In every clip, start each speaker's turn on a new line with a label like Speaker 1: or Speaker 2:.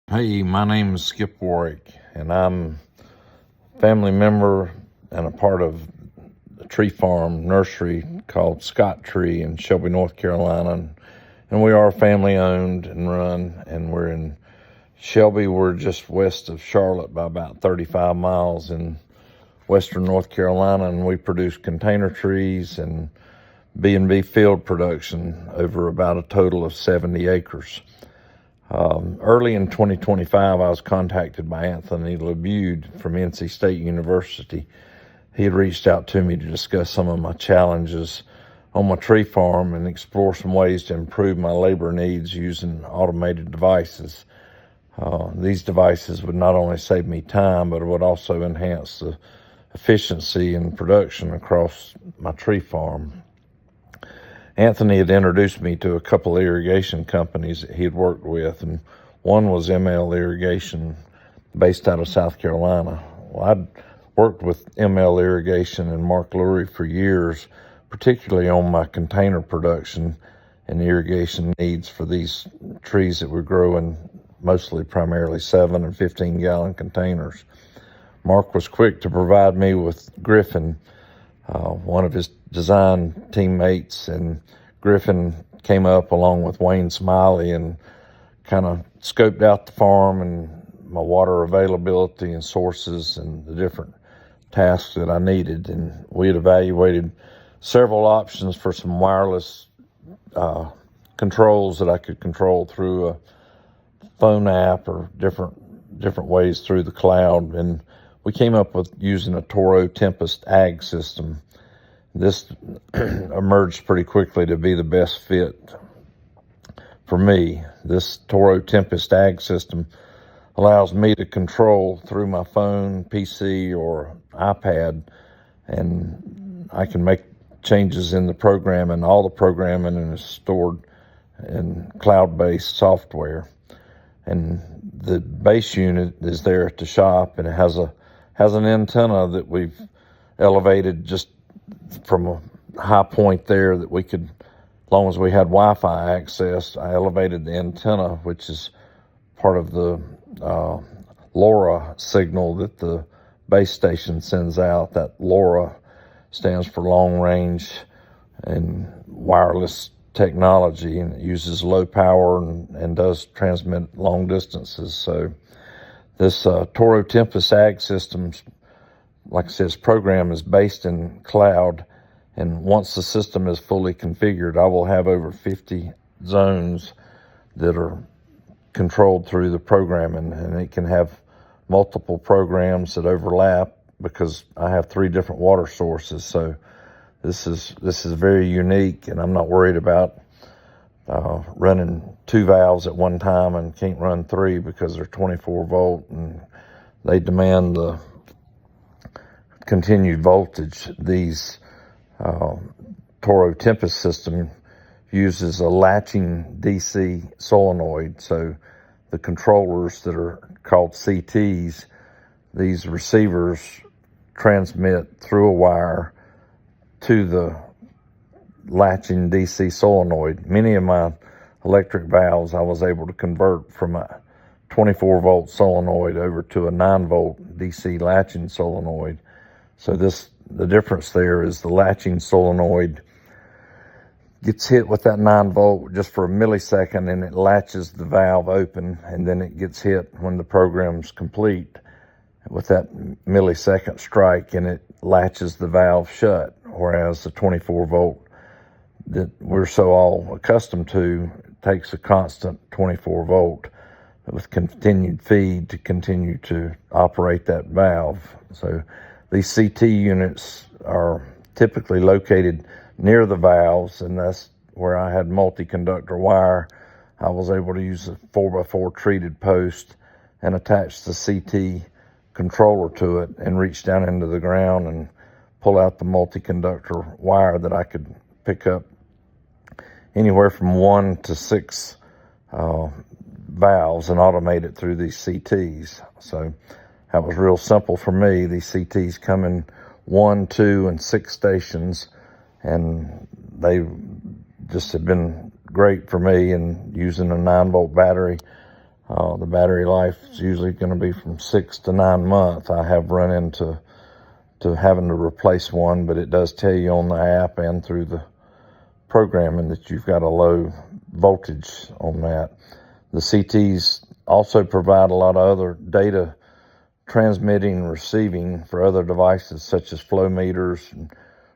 Speaker 1: Hey, my name is Skip Warrick, and I'm a family member and a part of a tree farm nursery called Scottree in Shelby, North Carolina. And we are family owned and run, and we're in Shelby. We're just west of Charlotte by about 35 miles in western North Carolina, and we produce container trees and B&B field production over about a total of 70 acres. Early in 2025, I was contacted by Anthony LeBude from NC State University. He had reached out to me to discuss some of my challenges on my tree farm and explore some ways to improve my labor needs using automated devices. These devices would not only save me time, but it would also enhance the efficiency and production across my tree farm. Anthony had introduced me to a couple of irrigation companies that he had worked with, and one was ML Irrigation based out of South Carolina. Well, I'd worked with ML Irrigation and Mark Lurie for years, particularly on my container production and irrigation needs for these trees that we grow in mostly primarily 7 and 15 gallon containers. Mark was quick to provide me with Griffin, one of his design teammates, and Griffin came up along with Wayne Smiley and kind of scoped out the farm and my water availability and sources and the different tasks that I needed. And we had evaluated several options for some wireless controls that I could control through a phone app or different ways through the cloud. And we came up with using a Toro Tempus ag system. This emerged pretty quickly to be the best fit for me. This Toro Tempus ag system allows me to control through my phone, PC, or iPad, and I can make changes in the program, and all the programming is stored in cloud-based software. And the base unit is there at the shop, and it has an antenna that we've elevated just from a high point there that we could, as long as we had Wi-Fi access. I elevated the antenna, which is part of the LoRa signal that the base station sends out. That LoRa stands for long range and wireless technology, and it uses low power and does transmit long distances. So this Toro Tempus ag systems, like I said, this program is based in cloud, and once the system is fully configured, I will have over 50 zones that are controlled through the programming, and it can have multiple programs that overlap because I have 3 different water sources. So this is very unique, and I'm not worried about running 2 valves at one time and can't run 3 because they're 24 volt and they demand the continued voltage. These Toro Tempus system uses a latching DC solenoid. So the controllers that are called CTs, these receivers transmit through a wire to the latching DC solenoid. Many of my electric valves I was able to convert from a 24 volt solenoid over to a 9 volt DC latching solenoid. So the difference there is the latching solenoid gets hit with that 9 volt just for a millisecond, and it latches the valve open, and then it gets hit when the program's complete with that millisecond strike, and it latches the valve shut. Whereas the 24 volt that we're so all accustomed to takes a constant 24 volt with continued feed to continue to operate that valve. So these CT units are typically located near the valves, and that's where I had multi-conductor wire. I was able to use a 4x4 treated post and attach the CT controller to it and reach down into the ground and pull out the multi-conductor wire that I could pick up anywhere from 1 to 6 valves and automate it through these CTs. So that was real simple for me. These CTs come in 1, 2, and 6 stations, and they just have been great for me. And using a 9 volt battery, The battery life is usually going to be from 6 to 9 months. I have run into having to replace one, but it does tell you on the app and through the programming that you've got a low voltage on that. The CTs also provide a lot of other data transmitting and receiving for other devices such as flow meters, and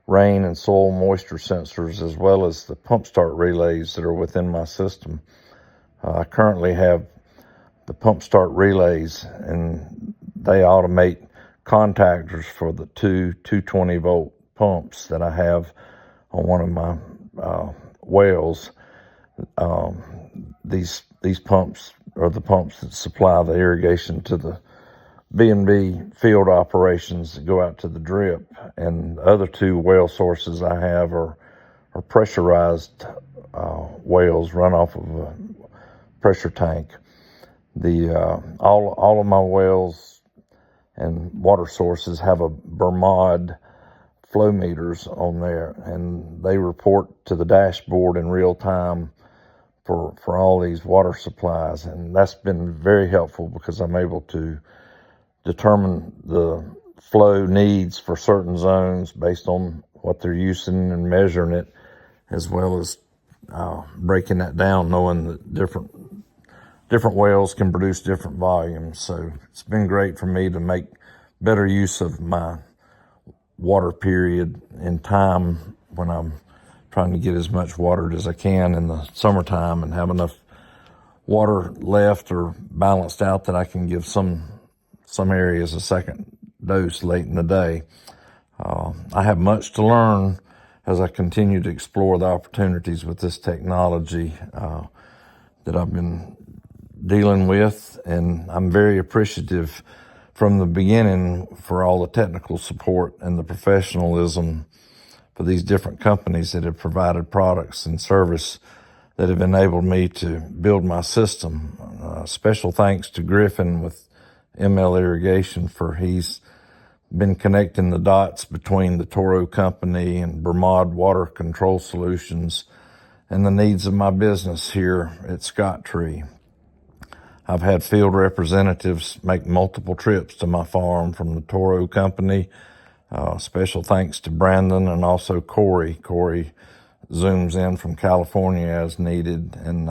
Speaker 1: rain and soil moisture sensors, as well as the pump start relays that are within my system. I currently have the pump start relays, and they automate contactors for the two 220 volt pumps that I have on one of my wells. These pumps are the pumps that supply the irrigation to the B&B field operations that go out to the drip, and the other two well sources I have are pressurized wells run off of a pressure tank. All of my wells and water sources have a Burmod flow meters on there, and they report to the dashboard in real time for all these water supplies, and that's been very helpful because I'm able to determine the flow needs for certain zones based on what they're using and measuring it, as well as breaking that down, knowing that different wells can produce different volumes. So it's been great for me to make better use of my water period in time when I'm trying to get as much watered as I can in the summertime and have enough water left or balanced out that I can give some areas a second dose late in the day. I have much to learn as I continue to explore the opportunities with this technology that I've been dealing with, and I'm very appreciative from the beginning for all the technical support and the professionalism for these different companies that have provided products and service that have enabled me to build my system. Special thanks to Griffin with ML Irrigation for he's been connecting the dots between the Toro Company and Burmod Water Control Solutions and the needs of my business here at Scottree. I've had field representatives make multiple trips to my farm from the Toro Company. Special thanks to Brandon and also Corey. Corey zooms in from California as needed, and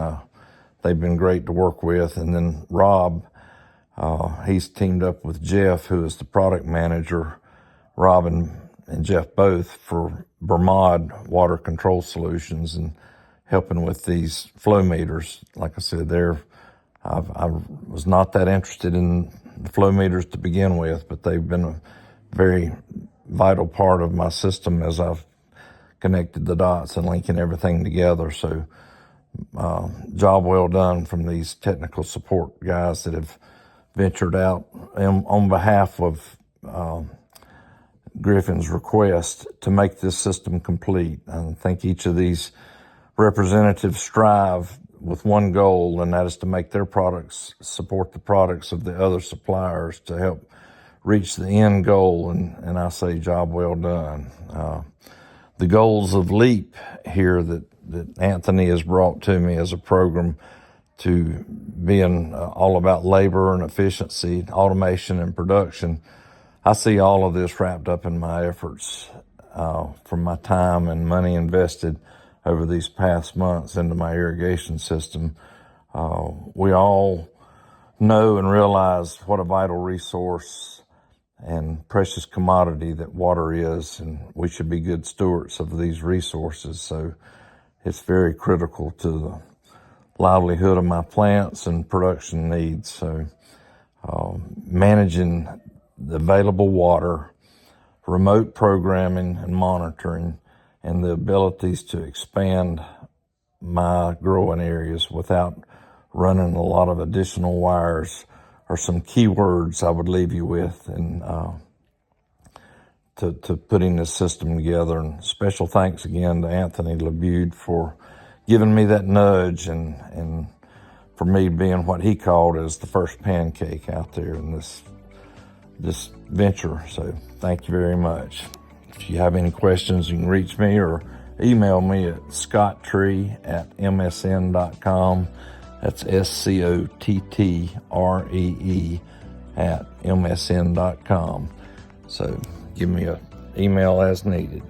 Speaker 1: they've been great to work with. And then Rob, he's teamed up with Jeff, who is the product manager, Rob and Jeff both, for Burmod Water Control Solutions and helping with these flow meters. Like I said, I was not that interested in the flow meters to begin with, but they've been a very vital part of my system as I've connected the dots and linking everything together. So job well done from these technical support guys that have ventured out on behalf of Griffin's request to make this system complete. I think each of these representatives strive with one goal, and that is to make their products support the products of the other suppliers to help reach the end goal, and I say job well done. The goals of LEAP here that Anthony has brought to me as a program to being all about labor and efficiency, automation and production, I see all of this wrapped up in my efforts from my time and money invested over these past months into my irrigation system. We all know and realize what a vital resource and precious commodity that water is, and we should be good stewards of these resources. So it's very critical to the livelihood of my plants and production needs. So managing the available water, remote programming and monitoring, and the abilities to expand my growing areas without running a lot of additional wires are some key words I would leave you with, and to putting this system together. And special thanks again to Anthony LeBude for giving me that nudge and for me being what he called as the first pancake out there in this venture. So thank you very much. If you have any questions, you can reach me or email me at scottree@msn.com. That's SCOTTREE @MSN.com. So give me an email as needed.